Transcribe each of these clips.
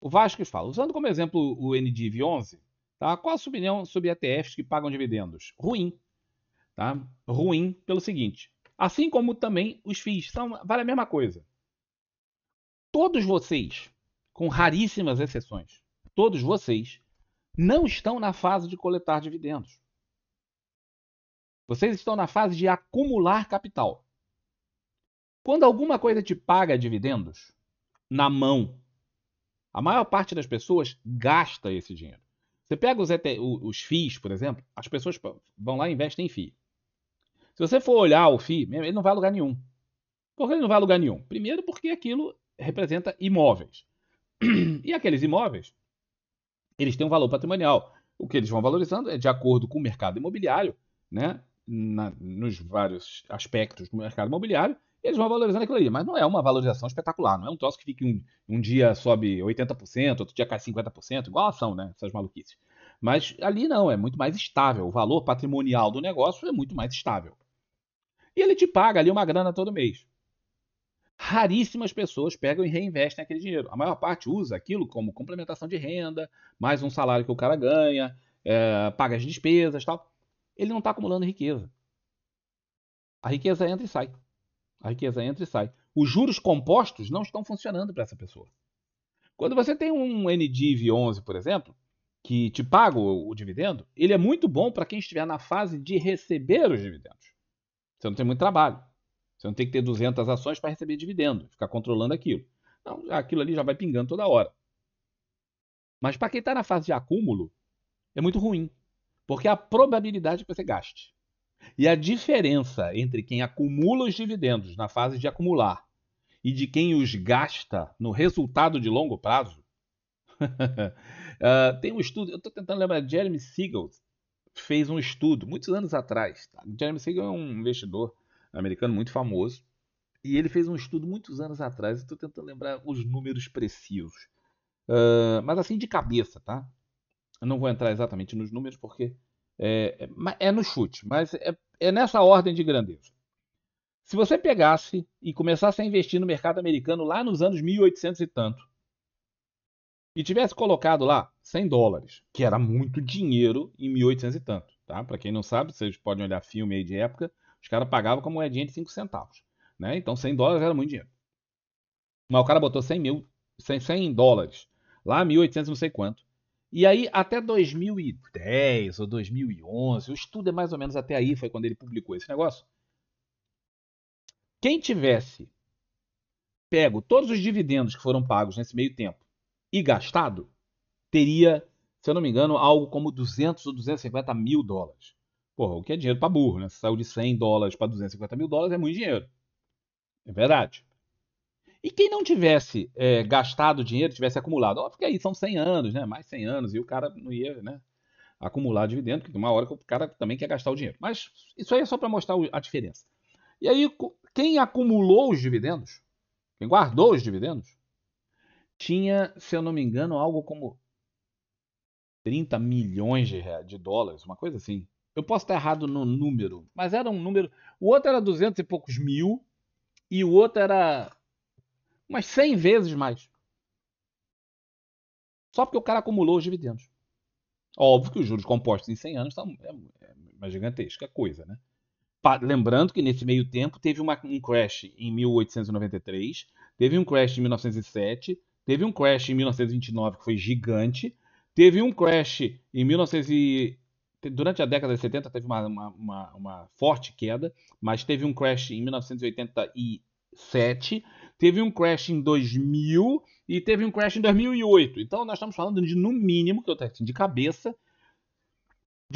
O Vasquez fala, usando como exemplo o NDIV11, tá? Qual a sua opinião sobre ETFs que pagam dividendos? Ruim, tá? Ruim pelo seguinte, assim como também os FIIs, vale a mesma coisa. Todos vocês, com raríssimas exceções, todos vocês não estão na fase de coletar dividendos. Vocês estão na fase de acumular capital. Quando alguma coisa te paga dividendos, na mão, a maior parte das pessoas gasta esse dinheiro. Você pega os FIIs, por exemplo, as pessoas vão lá e investem em FII. Se você for olhar o FII, ele não vai a lugar nenhum. Por que ele não vai a lugar nenhum? Primeiro porque aquilo representa imóveis. E aqueles imóveis, eles têm um valor patrimonial. O que eles vão valorizando é de acordo com o mercado imobiliário, né? Nos vários aspectos do mercado imobiliário, eles vão valorizando aquilo ali. Mas não é uma valorização espetacular, não é um troço que fica um dia sobe 80%, outro dia cai 50%, igual a ação, né? Essas maluquices. Mas ali não, é muito mais estável. O valor patrimonial do negócio é muito mais estável. E ele te paga ali uma grana todo mês. Raríssimas pessoas pegam e reinvestem aquele dinheiro. A maior parte usa aquilo como complementação de renda, mais um salário que o cara ganha, paga as despesas e tal. Ele não está acumulando riqueza. A riqueza entra e sai. A riqueza entra e sai. Os juros compostos não estão funcionando para essa pessoa. Quando você tem um NDIV 11, por exemplo, que te paga o dividendo, ele é muito bom para quem estiver na fase de receber os dividendos. Você não tem muito trabalho. Você não tem que ter 200 ações para receber dividendo, ficar controlando aquilo. Não, aquilo ali já vai pingando toda hora. Mas para quem está na fase de acúmulo, é muito ruim, porque a probabilidade que você gaste. E a diferença entre quem acumula os dividendos na fase de acumular e de quem os gasta no resultado de longo prazo. Tem um estudo, eu estou tentando lembrar, Jeremy Siegel fez um estudo muitos anos atrás. Tá? Jeremy Siegel é um investidor americano muito famoso. E ele fez um estudo muitos anos atrás, estou tentando lembrar os números precisos. Mas assim de cabeça, tá? Eu não vou entrar exatamente nos números porque é no chute, mas é nessa ordem de grandeza. Se você pegasse e começasse a investir no mercado americano lá nos anos 1800 e tanto, e tivesse colocado lá US$ 100, que era muito dinheiro em 1800 e tanto, tá? Para quem não sabe, vocês podem olhar filme aí de época, os caras pagavam com moedinha de 5 centavos, né? Então US$ 100 era muito dinheiro. Mas o cara botou 100 mil, US$ 100 lá 1800 não sei quanto. E aí, até 2010 ou 2011, o estudo é mais ou menos até aí, foi quando ele publicou esse negócio. Quem tivesse pego todos os dividendos que foram pagos nesse meio tempo e gastado, teria, se eu não me engano, algo como 200 ou 250 mil dólares. Porra, o que é dinheiro para burro, né? Se saiu de US$ 100 para 250 mil dólares é muito dinheiro. É verdade. E quem não tivesse gastado dinheiro, tivesse acumulado, óbvio que aí são 100 anos, né? Mais 100 anos, e o cara não ia, né, acumular dividendo, porque uma hora que o cara também quer gastar o dinheiro. Mas isso aí é só para mostrar a diferença. E aí, quem acumulou os dividendos, quem guardou os dividendos, tinha, se eu não me engano, algo como 30 milhões de dólares, uma coisa assim. Eu posso estar errado no número, mas era um número. O outro era 200 e poucos mil, e o outro era umas 100 vezes mais. Só porque o cara acumulou os dividendos. Óbvio que os juros compostos em 100 anos são uma gigantesca coisa, né? Lembrando que nesse meio tempo teve um crash em 1893, teve um crash em 1907, teve um crash em 1929 que foi gigante, teve um crash em 1900 durante a década de 70 teve uma forte queda, mas teve um crash em 1987, teve um crash em 2000 e teve um crash em 2008. Então nós estamos falando de no mínimo, que eu estou assim, de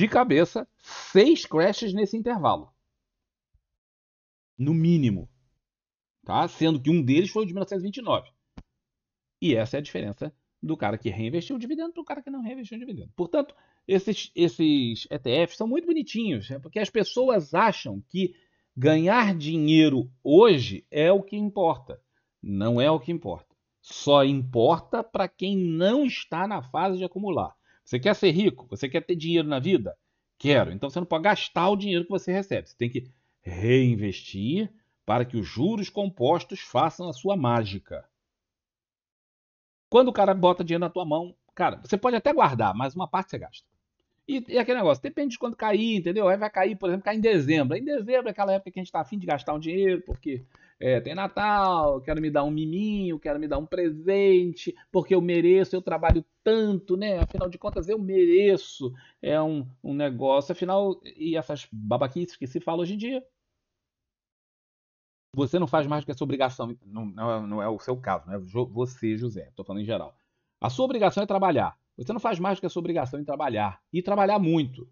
cabeça, 6 crashes nesse intervalo. No mínimo, tá? Sendo que um deles foi o de 1929. E essa é a diferença do cara que reinvestiu o dividendo para o cara que não reinvestiu o dividendo. Portanto, esses ETFs são muito bonitinhos, né? Porque as pessoas acham que ganhar dinheiro hoje é o que importa. Não é o que importa. Só importa para quem não está na fase de acumular. Você quer ser rico? Você quer ter dinheiro na vida? Quero. Então você não pode gastar o dinheiro que você recebe. Você tem que reinvestir para que os juros compostos façam a sua mágica. Quando o cara bota dinheiro na tua mão, cara, você pode até guardar, mas uma parte você gasta. E aquele negócio, depende de quando cair, entendeu? Aí vai cair, por exemplo, cair em dezembro. Aí em dezembro é aquela época que a gente tá afim de gastar um dinheiro, porque tem Natal, quero me dar um miminho, quero me dar um presente, porque eu mereço, eu trabalho tanto, né? Afinal de contas, eu mereço. É um negócio, afinal, e essas babaquices que se fala hoje em dia, você não faz mais do que a sua obrigação. Não é o seu caso, né? Você, José, estou falando em geral. A sua obrigação é trabalhar. Você não faz mais do que a sua obrigação em trabalhar. E trabalhar muito.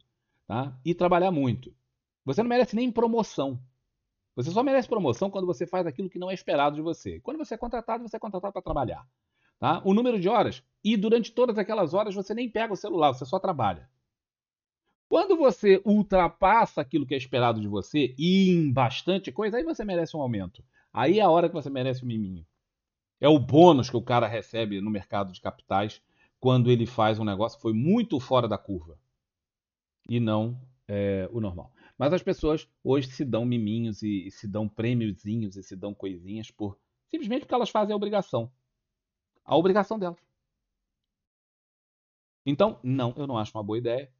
Tá? E trabalhar muito. Você não merece nem promoção. Você só merece promoção quando você faz aquilo que não é esperado de você. Quando você é contratado para trabalhar. Tá? O número de horas. E durante todas aquelas horas você nem pega o celular, você só trabalha. Quando você ultrapassa aquilo que é esperado de você e em bastante coisa, aí você merece um aumento. Aí é a hora que você merece o miminho. É o bônus que o cara recebe no mercado de capitais quando ele faz um negócio que foi muito fora da curva e não o normal. Mas as pessoas hoje se dão miminhos e se dão prêmiozinhos e se dão coisinhas por simplesmente porque elas fazem a obrigação delas. Então, não, eu não acho uma boa ideia.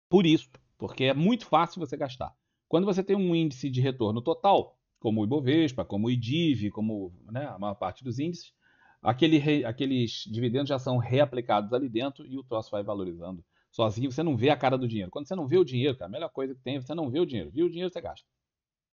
Por isso, porque é muito fácil você gastar. Quando você tem um índice de retorno total, como o Ibovespa, como o IDIV, como né, a maior parte dos índices, aqueles dividendos já são reaplicados ali dentro e o troço vai valorizando sozinho. Você não vê a cara do dinheiro. Quando você não vê o dinheiro, cara, a melhor coisa que tem é você não vê o dinheiro. Viu o dinheiro, você gasta.